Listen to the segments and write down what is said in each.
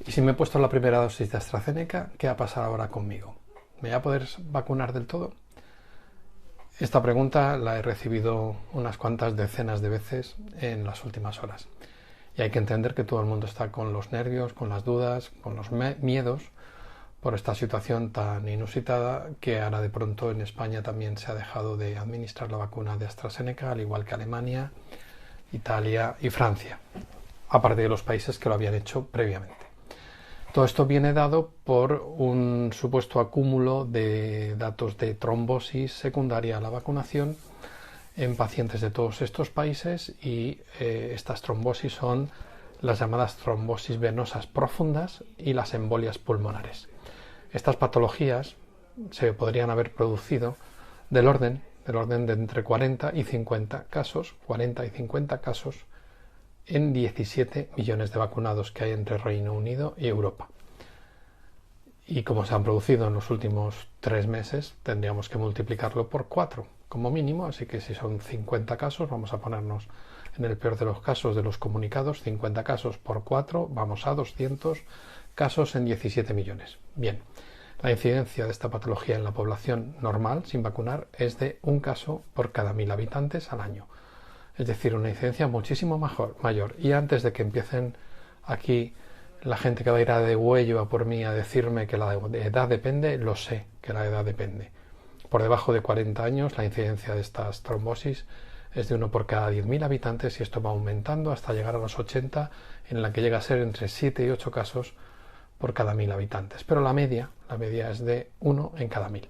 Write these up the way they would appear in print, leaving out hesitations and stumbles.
Y si me he puesto la primera dosis de AstraZeneca, ¿qué va a pasar ahora conmigo? ¿Me voy a poder vacunar del todo? Esta pregunta la he recibido unas cuantas decenas de veces en las últimas horas. Y hay que entender que todo el mundo está con los nervios, con las dudas, con los miedos por esta situación tan inusitada que ahora de pronto en España también se ha dejado de administrar la vacuna de AstraZeneca, al igual que Alemania, Italia y Francia, aparte de los países que lo habían hecho previamente. Todo esto viene dado por un supuesto acúmulo de datos de trombosis secundaria a la vacunación en pacientes de todos estos países y estas trombosis son las llamadas trombosis venosas profundas y las embolias pulmonares. Estas patologías se podrían haber producido del orden de entre 40 y 50 casos, 40 y 50 casos en 17 millones de vacunados que hay entre Reino Unido y Europa. Y como se han producido en los últimos 3 meses, tendríamos que multiplicarlo por 4 como mínimo, así que si son 50 casos, vamos a ponernos en el peor de los casos de los comunicados, 50 casos por 4, vamos a 200 casos en 17 millones. Bien, la incidencia de esta patología en la población normal, sin vacunar, es de un caso por cada 1000 habitantes al año. Es decir, una incidencia muchísimo mayor. Y antes de que empiecen aquí la gente que va a ir a de huello a por mí a decirme que la edad depende, lo sé que la edad depende. Por debajo de 40 años la incidencia de estas trombosis es de 1 por cada 10.000 habitantes y esto va aumentando hasta llegar a los 80, en la que llega a ser entre 7 y 8 casos por cada 1000 habitantes. Pero la media es de 1 en cada 1000.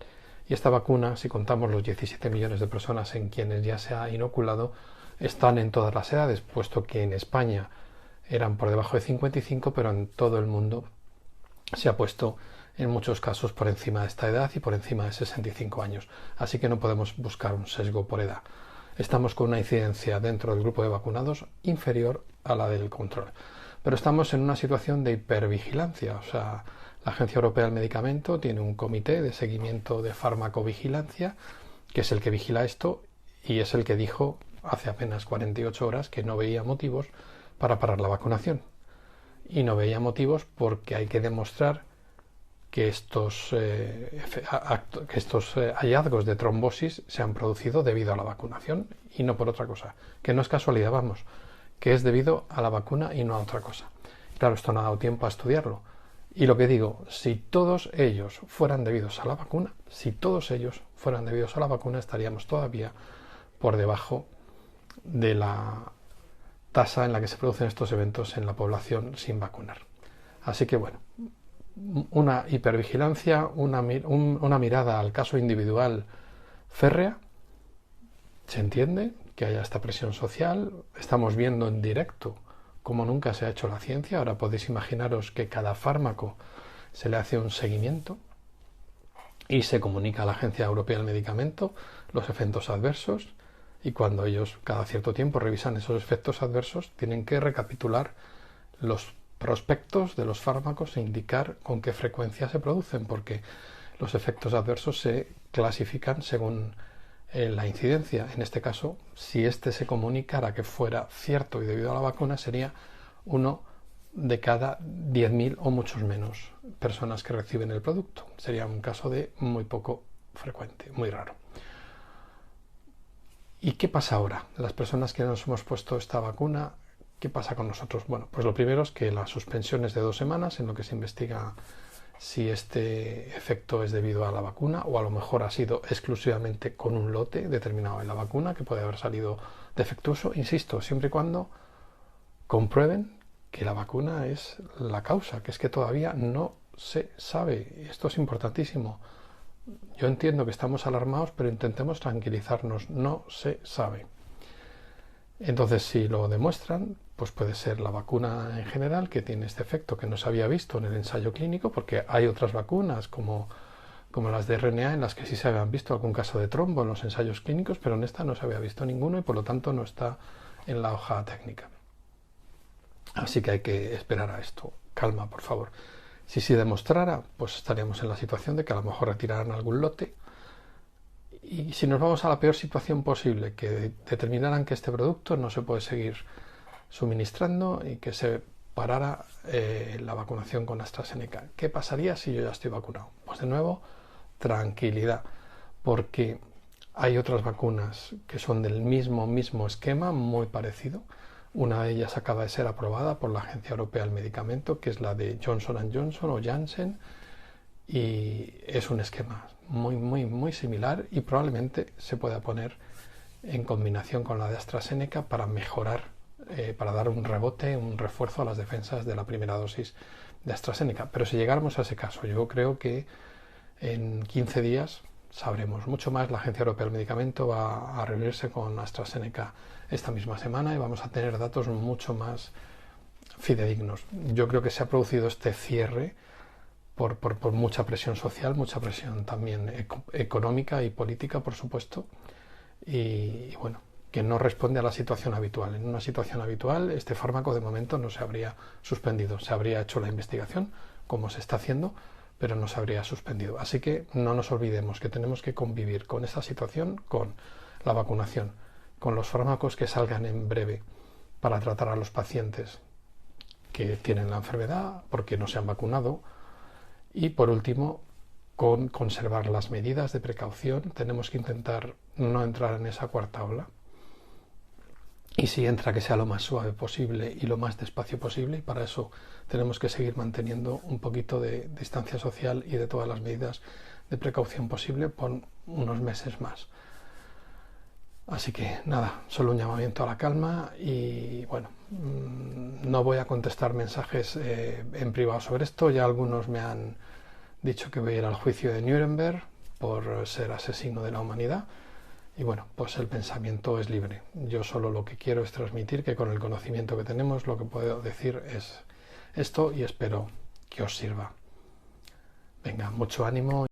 Y esta vacuna, si contamos los 17 millones de personas en quienes ya se ha inoculado, están en todas las edades, puesto que en España eran por debajo de 55, pero en todo el mundo se ha puesto en muchos casos por encima de esta edad y por encima de 65 años. Así que no podemos buscar un sesgo por edad. Estamos con una incidencia dentro del grupo de vacunados inferior a la del control. Pero estamos en una situación de hipervigilancia. O sea, la Agencia Europea del Medicamento tiene un comité de seguimiento de farmacovigilancia, que es el que vigila esto y es el que dijo hace apenas 48 horas que no veía motivos para parar la vacunación. Y no veía motivos porque hay que demostrar que estos hallazgos de trombosis se han producido debido a la vacunación y no por otra cosa. Que no es casualidad, vamos, que es debido a la vacuna y no a otra cosa. Claro, esto no ha dado tiempo a estudiarlo. Y lo que digo, si todos ellos fueran debidos a la vacuna, estaríamos todavía por debajo de la tasa en la que se producen estos eventos en la población sin vacunar. Así que bueno, una hipervigilancia, una mirada al caso individual férrea, se entiende que haya esta presión social, estamos viendo en directo como nunca se ha hecho la ciencia, ahora podéis imaginaros que cada fármaco se le hace un seguimiento y se comunica a la Agencia Europea del Medicamento los efectos adversos y cuando ellos cada cierto tiempo revisan esos efectos adversos tienen que recapitular los prospectos de los fármacos e indicar con qué frecuencia se producen, porque los efectos adversos se clasifican según la incidencia. En este caso, si este se comunicara que fuera cierto y debido a la vacuna, sería 1 de cada 10.000 o muchos menos personas que reciben el producto. Sería un caso de muy poco frecuente, muy raro. ¿Y qué pasa ahora? Las personas que nos hemos puesto esta vacuna, ¿qué pasa con nosotros? Bueno, pues lo primero es que la suspensión es de 2 semanas en lo que se investiga si este efecto es debido a la vacuna o a lo mejor ha sido exclusivamente con un lote determinado de la vacuna que puede haber salido defectuoso. Insisto, siempre y cuando comprueben que la vacuna es la causa, que es que todavía no se sabe. Esto es importantísimo. Yo entiendo que estamos alarmados, pero intentemos tranquilizarnos. No se sabe. Entonces, si lo demuestran, pues puede ser la vacuna en general que tiene este efecto que no se había visto en el ensayo clínico, porque hay otras vacunas como las de RNA en las que sí se habían visto algún caso de trombo en los ensayos clínicos, pero en esta no se había visto ninguno y por lo tanto no está en la hoja técnica. Así que hay que esperar a esto. Calma, por favor. Si se demostrara, pues estaríamos en la situación de que a lo mejor retiraran algún lote. Y si nos vamos a la peor situación posible, que determinaran que este producto no se puede seguir suministrando y que se parara la vacunación con AstraZeneca. ¿Qué pasaría si yo ya estoy vacunado? Pues de nuevo, tranquilidad, porque hay otras vacunas que son del mismo esquema, muy parecido. Una de ellas acaba de ser aprobada por la Agencia Europea del Medicamento, que es la de Johnson & Johnson o Janssen, y es un esquema muy similar y probablemente se pueda poner en combinación con la de AstraZeneca para mejorar, para dar un rebote, un refuerzo a las defensas de la primera dosis de AstraZeneca. Pero si llegáramos a ese caso, yo creo que en 15 días sabremos mucho más. La Agencia Europea del Medicamento va a reunirse con AstraZeneca esta misma semana y vamos a tener datos mucho más fidedignos. Yo creo que se ha producido este cierre por mucha presión social, mucha presión también económica y política, por supuesto, y bueno, que no responde a la situación habitual. En una situación habitual, este fármaco de momento no se habría suspendido. Se habría hecho la investigación, como se está haciendo, pero no se habría suspendido. Así que no nos olvidemos que tenemos que convivir con esta situación, con la vacunación, con los fármacos que salgan en breve para tratar a los pacientes que tienen la enfermedad porque no se han vacunado. Y por último, con conservar las medidas de precaución. Tenemos que intentar no entrar en esa cuarta ola. Y si entra, que sea lo más suave posible y lo más despacio posible. Y para eso tenemos que seguir manteniendo un poquito de distancia social y de todas las medidas de precaución posible por unos meses más. Así que nada, solo un llamamiento a la calma y bueno, no voy a contestar mensajes en privado sobre esto. Ya algunos me han dicho que voy a ir al juicio de Nuremberg por ser asesino de la humanidad. Y bueno, pues el pensamiento es libre. Yo solo lo que quiero es transmitir que con el conocimiento que tenemos lo que puedo decir es esto y espero que os sirva. Venga, mucho ánimo.